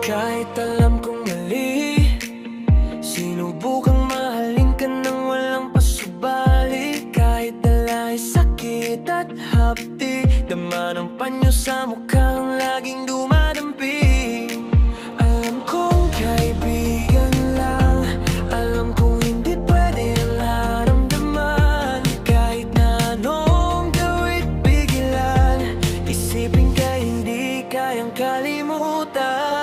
Kahit alam kong mali, sinubukang mahalin ka nang walang pasubali. Kahit dalay sakit at hapdi, dama ng panyo sa mukhang laging dumadampi. Alam kong kaibigan lang, alam kong hindi pwede ang naramdaman. Kahit na anong gawit bigilan, isipin ka hindi kayang kalimutan.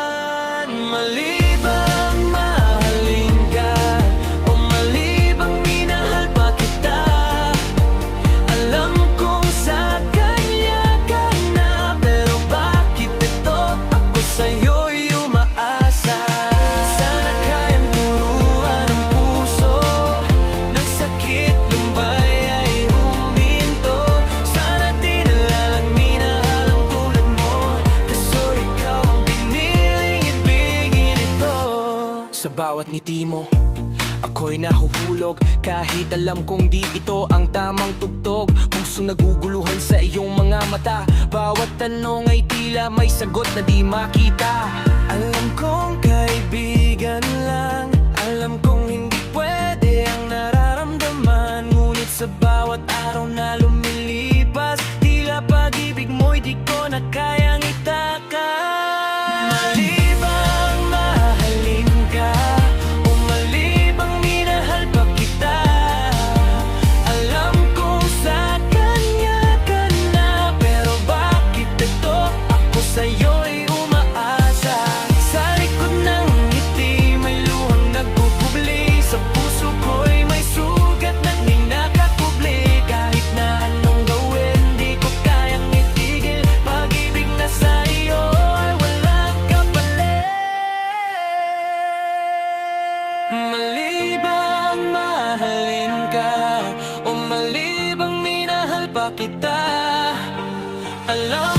Mali bang mahalin ka, o mali bang minahal pa kita? Alam kong sa kanya ka na, pero bakit ito ako sa'yo'y umaasa? Sana kayang turuan ang puso ng sakit, lumbay ay huminto. Sana di na lang minahal ang tulad mo, kaso ikaw ang piniling ibigin ito. Sa bawat ngiti mo, ako'y nahuhulog. Kahit alam kong di ito ang tamang tugtog, pusong naguguluhan sa iyong mga mata. Bawat tanong ay tila may sagot na di makita. Alam kong kaibigan lang, alam kong hindi pwede ang nararamdaman. Ngunit sa bawat araw na lumilipas, tila pag-ibig mo'y di ko na kayang itakas. Mali bang mahalin ka, o mali bang minahal pa kita? Alam kong sa kanya ka na, pero bakit ito ako sa'yo'y umaasa? Sa likod ng ngiti may luhang nagpupubli, sa puso ko'y may sugat na di nakakubli. Kahit na anong gawin, di ko kayang itigil. Pag-ibig na sa'yo ay walang kapalit. Mali bang mahalin ka, o mali bang minahal pa kita? Alam